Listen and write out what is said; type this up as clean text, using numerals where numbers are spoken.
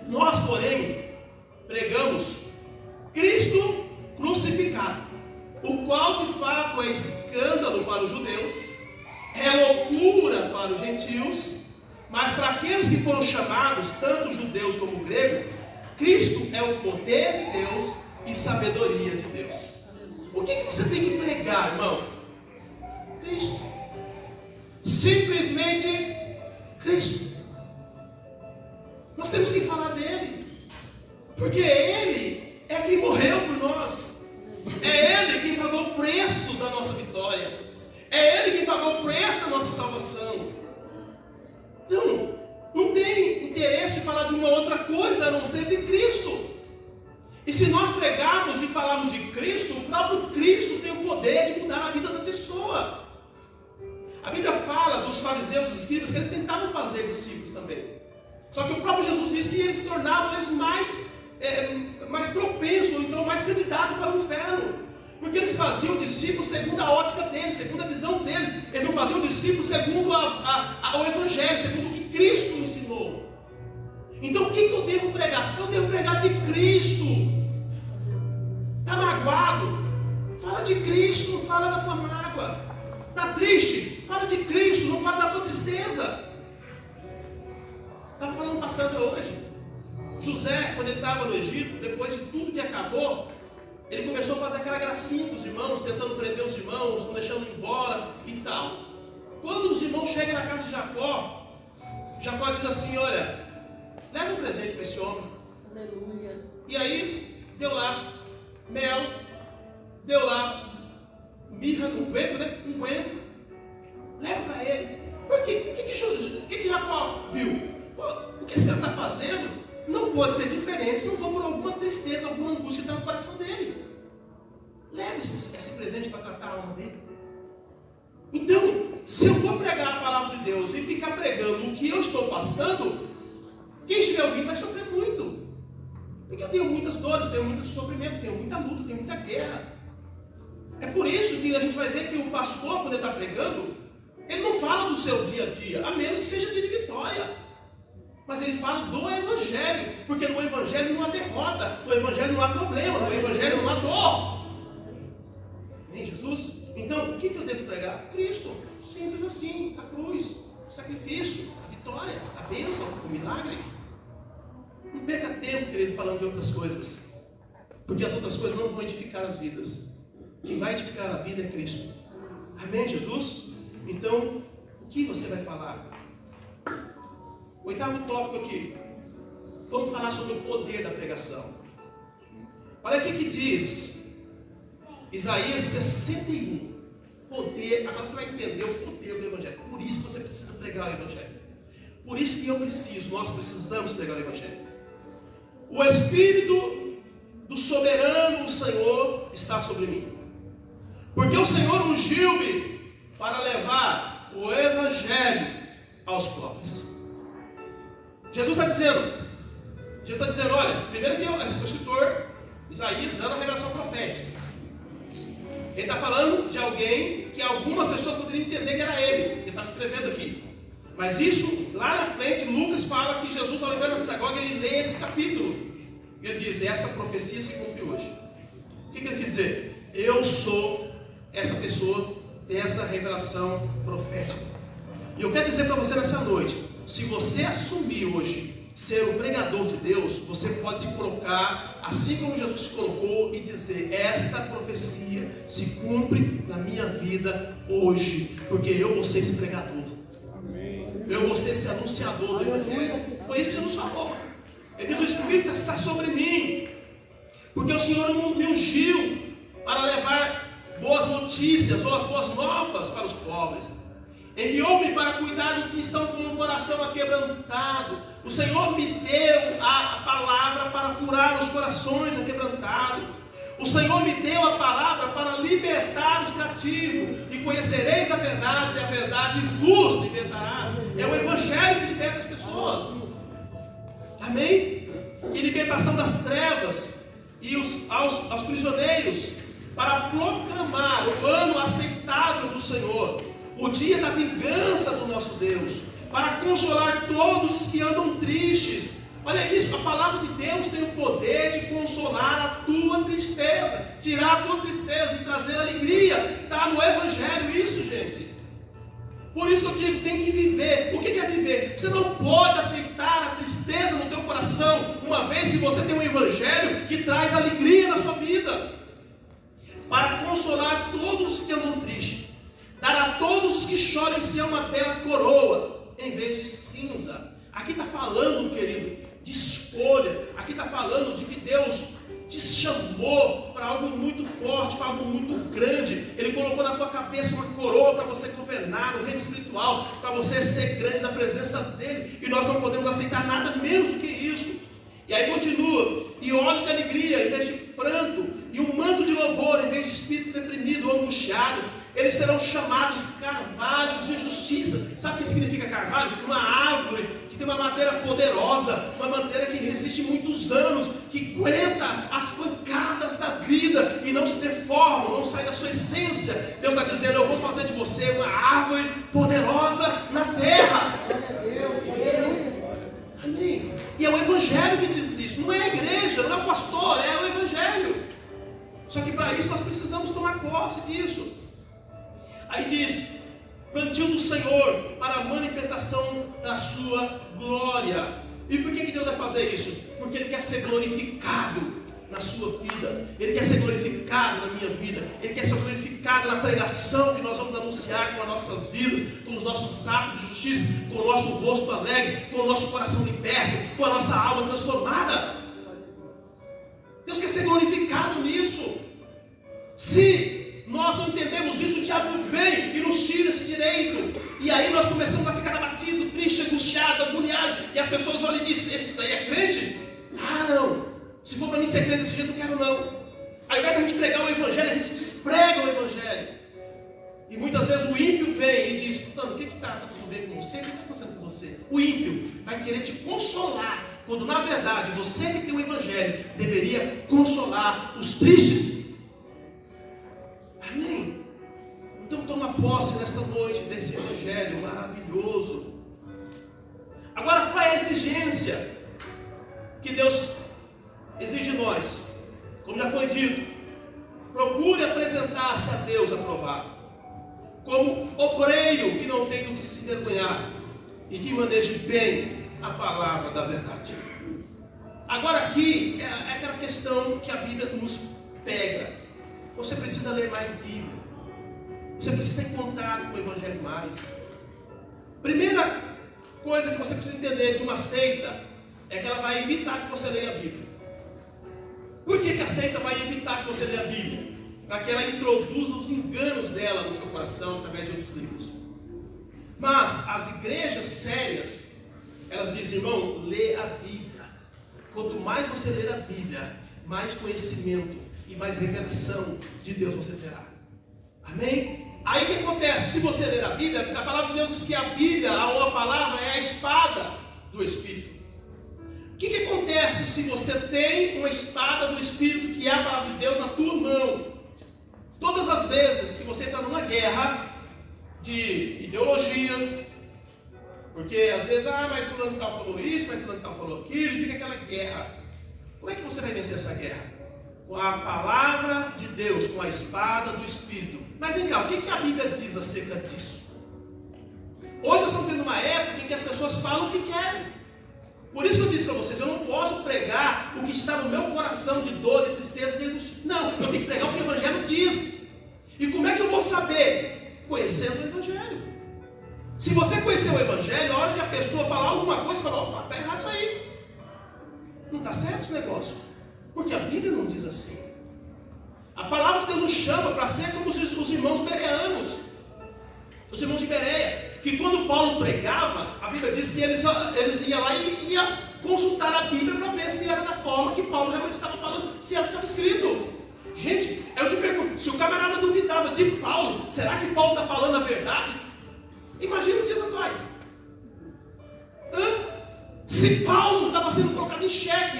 Nós, porém, pregamos Cristo crucificado, o qual de fato é escândalo para os judeus, é loucura para os gentios, mas para aqueles que foram chamados, tanto judeus como gregos, Cristo é o poder de Deus e sabedoria de Deus. O que você tem que pregar, irmão? Cristo. Simplesmente Cristo. Nós temos que falar dele, porque Ele é quem morreu por nós, é Ele quem pagou o preço da nossa vitória, é Ele quem pagou o preço da nossa salvação. Então, não tem interesse em falar de uma outra coisa a não ser de Cristo. E se nós pregarmos e falarmos de Cristo, o próprio Cristo tem o poder de mudar a vida da pessoa. A Bíblia fala dos fariseus e dos escribas que eles tentavam fazer discípulos também. Só que o próprio Jesus diz que eles se tornavam mais propensos, ou então mais candidatos para o inferno. Porque eles faziam discípulos segundo a ótica deles, segundo a visão deles. Eles não faziam discípulos segundo o Evangelho, segundo o que Cristo ensinou. Então o que eu devo pregar? Eu devo pregar de Cristo. Está magoado? Fala de Cristo, não fala da tua mágoa. Está triste? Fala de Cristo, não fala da tua tristeza. Estava falando passando hoje. José, quando ele estava no Egito, depois de tudo que acabou, ele começou a fazer aquela gracinha com os irmãos, tentando prender os irmãos, não deixando ir embora e tal. Quando os irmãos chegam na casa de Jacó, Jacó diz assim: olha, leva um presente para esse homem. Aleluia. E aí, deu lá mel, deu lá mirra, unguento, né? Unguento. Leva para ele. Por quê? O que Jacó viu? O que esse cara está fazendo não pode ser diferente se não for por alguma tristeza, alguma angústia que está no coração dele. Leve esse presente para tratar a alma dele. Então, se eu for pregar a palavra de Deus e ficar pregando o que eu estou passando, quem estiver ouvindo vai sofrer muito. Porque eu tenho muitas dores, tenho muito sofrimento, tenho muita luta, tenho muita guerra. É por isso que a gente vai ver que o pastor, quando ele está pregando, ele não fala do seu dia a dia, a menos que seja dia de vitória. Mas ele fala do Evangelho, porque no Evangelho não há derrota, no Evangelho não há problema, no Evangelho não há dor. Amém, Jesus? Então, o que eu devo pregar? Cristo. Simples assim, a cruz, o sacrifício, a vitória, a bênção, o milagre. Não perca tempo, querido, falando de outras coisas, porque as outras coisas não vão edificar as vidas. Quem vai edificar a vida é Cristo. Amém, Jesus? Então, o que você vai falar? Oitavo tópico aqui. Vamos falar sobre o poder da pregação. Olha aqui que diz Isaías 61. Poder, agora você vai entender o poder do Evangelho. Por isso que você precisa pregar o Evangelho. Por isso que nós precisamos pregar o Evangelho. O Espírito do soberano Senhor está sobre mim. Porque o Senhor ungiu-me para levar o Evangelho aos pobres. Jesus está dizendo, olha, primeiro que o escritor Isaías dando a revelação profética. Ele está falando de alguém que algumas pessoas poderiam entender que era ele estava escrevendo aqui. Mas isso, lá na frente, Lucas fala que Jesus, ao entrar na sinagoga, ele lê esse capítulo. E ele diz, essa profecia se cumpre hoje. O que ele quer dizer? Eu sou essa pessoa dessa revelação profética. E eu quero dizer para você nessa noite, se você assumir hoje ser o pregador de Deus, você pode se colocar, assim como Jesus se colocou, e dizer, esta profecia se cumpre na minha vida hoje, porque eu vou ser esse pregador. Eu vou ser esse anunciador do Evangelho. Foi isso que Jesus falou. Ele diz, o Espírito está sobre mim, porque o Senhor me ungiu para levar boas notícias, ou as boas novas para os pobres. Enviou-me para cuidar dos que estão com o coração aquebrantado. O Senhor me deu a palavra para curar os corações aquebrantados. O Senhor me deu a palavra para libertar os cativos. E conhecereis a verdade vos libertará. É o Evangelho que liberta as pessoas. Amém? E libertação das trevas e aos prisioneiros, para proclamar o ano aceitável do Senhor, o dia da vingança do nosso Deus, para consolar todos os que andam tristes, Olha isso, a palavra de Deus tem o poder de consolar a tua tristeza, tirar a tua tristeza e trazer alegria. Está no Evangelho isso, gente. Por isso que eu digo, tem que viver. O que é viver? Você não pode aceitar a tristeza no teu coração, uma vez que você tem um Evangelho que traz alegria na sua vida. Para consolar todos os que andam tristes, dar a todos os que choram em si uma bela coroa, em vez de cinza. Aqui está falando, querido, de escolha. Aqui está falando de que Deus te chamou para algo muito forte, para algo muito grande. Ele colocou na tua cabeça uma coroa para você governar o reino espiritual, para você ser grande na presença dele. E nós não podemos aceitar nada menos do que isso. E aí continua, e óleo de alegria em vez de pranto, e um manto de louvor em vez de espírito deprimido ou angustiado. Eles serão chamados carvalhos de justiça. Sabe o que significa carvalho? Uma árvore que tem uma madeira poderosa, uma madeira que resiste muitos anos, que aguenta as pancadas da vida e não se deforma, não sai da sua essência. Deus está dizendo, eu vou fazer de você uma árvore poderosa na terra. Amém. E é o Evangelho que diz isso, não é a igreja, não é o pastor, é o Evangelho. Só que para isso nós precisamos tomar posse disso. Aí diz, plantio do Senhor para a manifestação da sua glória. E por que Deus vai fazer isso? Porque Ele quer ser glorificado na sua vida. Ele quer ser glorificado na minha vida. Ele quer ser glorificado na pregação que nós vamos anunciar com as nossas vidas, com os nossos atos de justiça, com o nosso rosto alegre, com o nosso coração liberto, com a nossa alma transformada. Deus quer ser glorificado nisso. Se nós não entendemos isso, o diabo vem e nos tira esse direito. E aí nós começamos a ficar abatido, triste, angustiado, agoniado. E as pessoas olham e dizem, esse daí é crente? Ah, não. Se for para mim ser crente desse jeito, não quero não. Ao invés de a gente pregar o Evangelho, a gente desprega o Evangelho. E muitas vezes o ímpio vem e diz, o que está tudo bem com você? O que está acontecendo com você? O ímpio vai querer te consolar, quando na verdade você que tem o Evangelho deveria consolar os tristes. Amém? Então toma posse nesta noite desse Evangelho maravilhoso. Agora, qual é a exigência que Deus exige de nós? Como já foi dito, procure apresentar-se a Deus aprovado, como obreiro que não tem do que se envergonhar e que maneje bem a palavra da verdade. Agora aqui é aquela questão que a Bíblia nos pega. Você precisa ler mais Bíblia. Você precisa ter contato com o Evangelho mais. Primeira coisa que você precisa entender de uma seita é que ela vai evitar que você leia a Bíblia. Por que a seita vai evitar que você leia a Bíblia? Para que ela introduza os enganos dela no seu coração através de outros livros. Mas as igrejas sérias, elas dizem, irmão, lê a Bíblia. Quanto mais você ler a Bíblia, mais conhecimento e mais revelação de Deus você terá. Amém? Aí o que acontece? Se você ler a Bíblia, a palavra de Deus diz que a Bíblia, ou a palavra, é a espada do Espírito. O que acontece se você tem uma espada do Espírito, que é a palavra de Deus, na tua mão? Todas as vezes que você está numa guerra de ideologias, porque às vezes, mas fulano tal falou isso, mas fulano tal falou aquilo, e fica aquela guerra. Como é que você vai vencer essa guerra? Com a palavra de Deus, com a espada do Espírito. Mas vem cá, o que a Bíblia diz acerca disso? Hoje nós estamos vivendo uma época em que as pessoas falam o que querem. Por isso que eu disse para vocês, eu não posso pregar o que está no meu coração de dor, de tristeza, de angústia. Não, eu tenho que pregar o que o Evangelho diz. E como é que eu vou saber? Conhecendo o Evangelho. Se você conhecer o Evangelho, a hora que a pessoa falar alguma coisa, você fala, opa, está errado isso aí. Não está certo esse negócio. Porque a Bíblia não diz assim. A palavra de Deus nos chama para ser como os irmãos bereanos. Os irmãos de Bereia. Que quando Paulo pregava, a Bíblia diz que eles iam lá e iam consultar a Bíblia para ver se era da forma que Paulo realmente estava falando, se era estava escrito. Gente, eu te pergunto, se o camarada duvidava de Paulo, será que Paulo está falando a verdade? Imagina os dias atuais. Se Paulo estava sendo colocado em xeque,